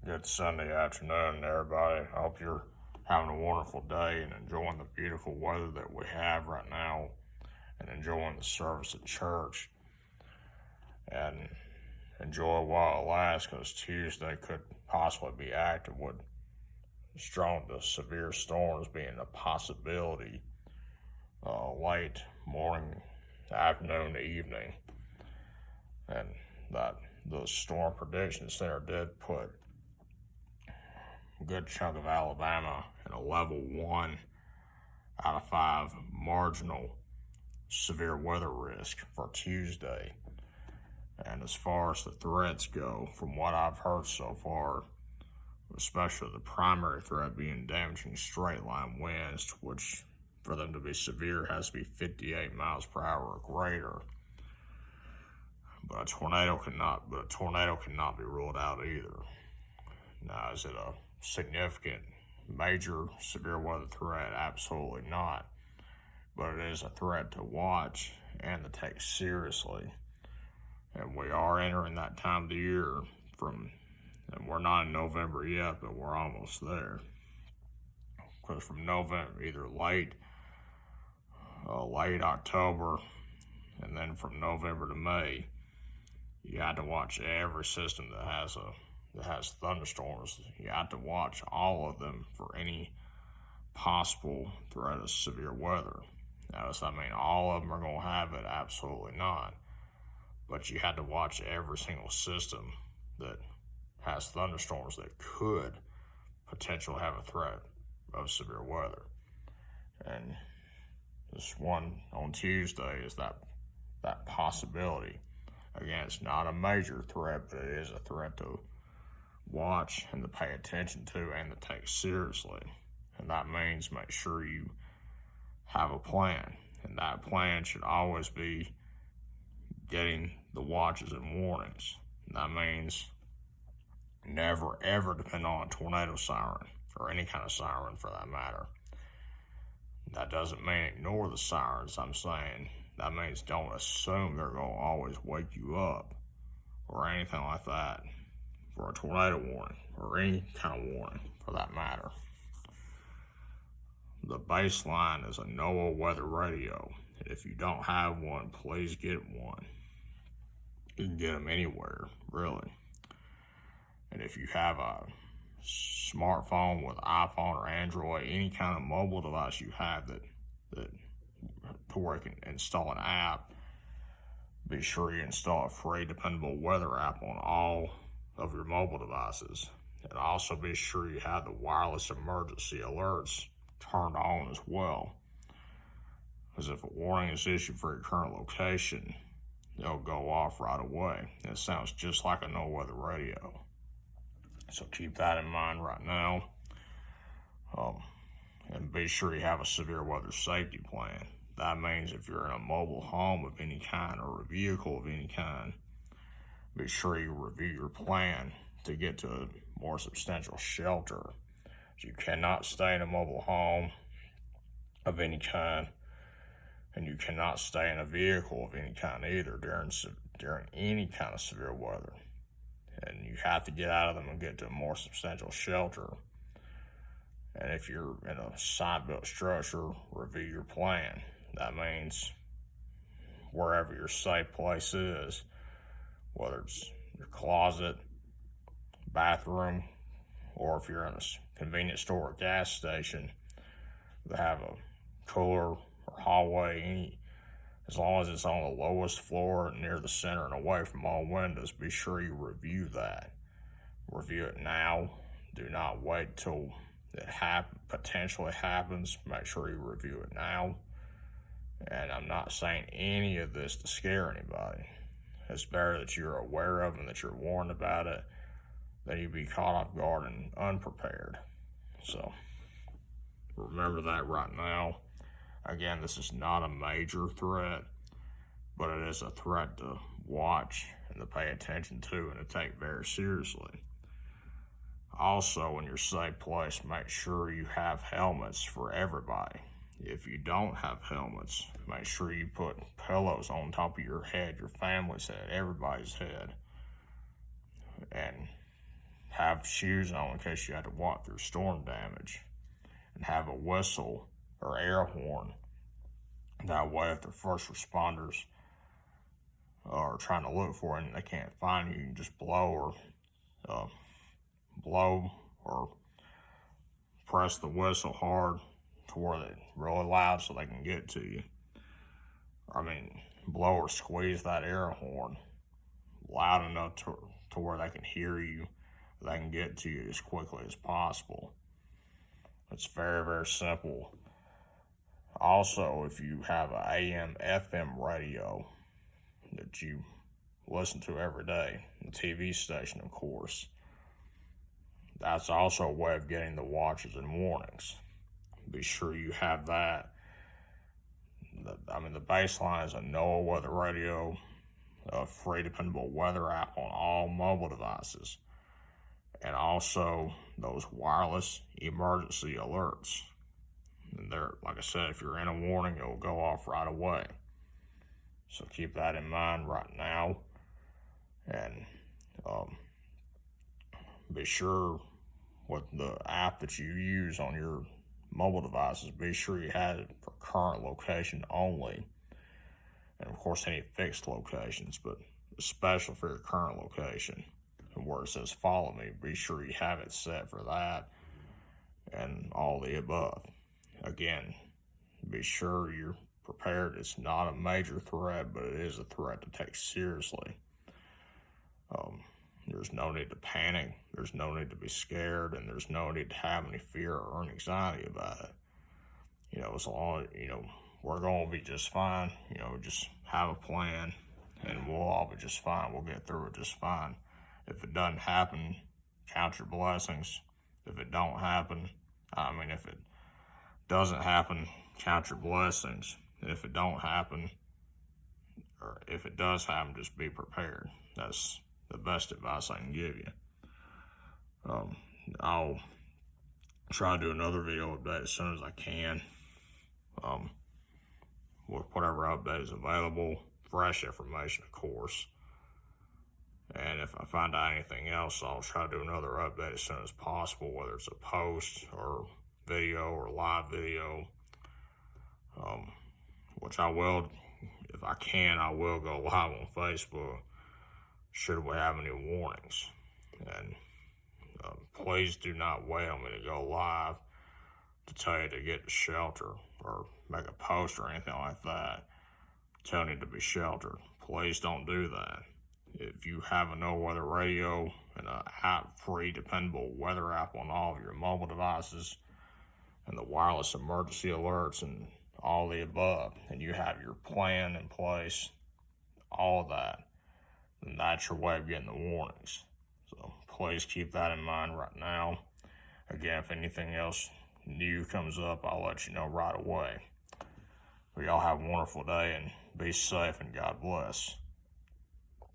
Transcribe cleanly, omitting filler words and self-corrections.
Good Sunday afternoon, everybody. I hope you're having a wonderful day and enjoying the beautiful weather that we have right now and enjoying the service at church. And enjoy while it lasts, because Tuesday could possibly be active with strong to severe storms being a possibility late morning, afternoon, to evening. And that the Storm Prediction Center did put a good chunk of Alabama in a level 1 out of 5 marginal severe weather risk for Tuesday. And as far as the threats go, from what I've heard so far, especially the primary threat being damaging straight line winds, which for them to be severe has to be 58 miles per hour or greater. But a tornado cannot be ruled out either. Now, is it a significant, major severe weather threat? Absolutely not. But it is a threat to watch and to take seriously. And we are entering that time of the year and we're not in November yet, but we're almost there. Because from November, either late October, and then from November to May, you have to watch every system that has thunderstorms. You have to watch all of them for any possible threat of severe weather. Now, does that mean all of them are going to have it? Absolutely not. But you had to watch every single system that has thunderstorms that could potentially have a threat of severe weather. And this one on Tuesday is that possibility. Again, it's not a major threat, but it is a threat to watch and to pay attention to and to take seriously. And that means make sure you have a plan. And that plan should always be getting the watches and warnings. And that means never ever depend on a tornado siren or any kind of siren for that matter. That doesn't mean ignore the sirens. I'm saying that means don't assume they're going to always wake you up or anything like that for a tornado warning or any kind of warning for that matter. The baseline is a NOAA weather radio. If you don't have one, please get one. You can get them anywhere, really. And if you have a smartphone with iPhone or Android, any kind of mobile device you have that to where you can install an app, be sure you install a free dependable weather app on all of your mobile devices. And also be sure you have the wireless emergency alerts turned on as well. Because if a warning is issued for your current location, they'll go off right away. It sounds just like a no weather radio. So keep that in mind right now. And be sure you have a severe weather safety plan. That means if you're in a mobile home of any kind or a vehicle of any kind, be sure you review your plan to get to a more substantial shelter. You cannot stay in a mobile home of any kind, and you cannot stay in a vehicle of any kind either during any kind of severe weather. And you have to get out of them and get to a more substantial shelter. And if you're in a side-built structure, review your plan. That means wherever your safe place is, whether it's your closet, bathroom, or if you're in a convenience store or gas station, they have a cooler or hallway, as long as it's on the lowest floor near the center and away from all windows, be sure you review that. Review it now. Do not wait till it potentially happens. Make sure you review it now. And I'm not saying any of this to scare anybody. It's better that you're aware of and that you're warned about it than you be caught off guard and unprepared. So remember that right now. Again, this is not a major threat, but it is a threat to watch and to pay attention to and to take very seriously. Also, in your safe place, make sure you have helmets for everybody. If you don't have helmets, make sure you put pillows on top of your head, your family's head, everybody's head. And have shoes on in case you had to walk through storm damage, and have a whistle or air horn. That way, if the first responders are trying to look for it and they can't find you, you can just blow or press the whistle hard to where it's really loud so they can get to you. Blow or squeeze that air horn loud enough to where they can hear you, they can get to you as quickly as possible. It's very, very simple. Also, if you have an AM, FM radio that you listen to every day, the TV station, of course, that's also a way of getting the watches and warnings. Be sure you have that. The baseline is a NOAA weather radio, a free dependable weather app on all mobile devices, and also those wireless emergency alerts. And they're, like I said, if you're in a warning, it'll go off right away. So keep that in mind right now. And be sure with the app that you use on your mobile devices, be sure you have it for current location only. And of course, any fixed locations, but especially for your current location. And where it says follow me, be sure you have it set for that and all the above. Again, be sure you're prepared. It's not a major threat, but it is a threat to take seriously. There's no need to panic. There's no need to be scared, and there's no need to have any fear or anxiety about it. As long as, we're going to be just fine. Just have a plan, and we'll all be just fine. We'll get through it just fine. If it doesn't happen, count your blessings. If it don't happen, if it doesn't happen, count your blessings. And if it don't happen, or if it does happen, just be prepared. That's the best advice I can give you. I'll try to do another video update as soon as I can. With whatever update is available, fresh information, of course. And if I find out anything else, I'll try to do another update as soon as possible, whether it's a post or video or live video. Which I will, if I can, I will go live on Facebook should we have any warnings. And please do not wait on me to go live to tell you to get to shelter or make a post or anything like that telling you to be sheltered. Please don't do that. If you have a no weather radio and a free dependable weather app on all of your mobile devices and the wireless emergency alerts and all the above, and you have your plan in place, all of that, then that's your way of getting the warnings. So please keep that in mind right now. Again, if anything else new comes up, I'll let you know right away. But y'all have a wonderful day and be safe and God bless.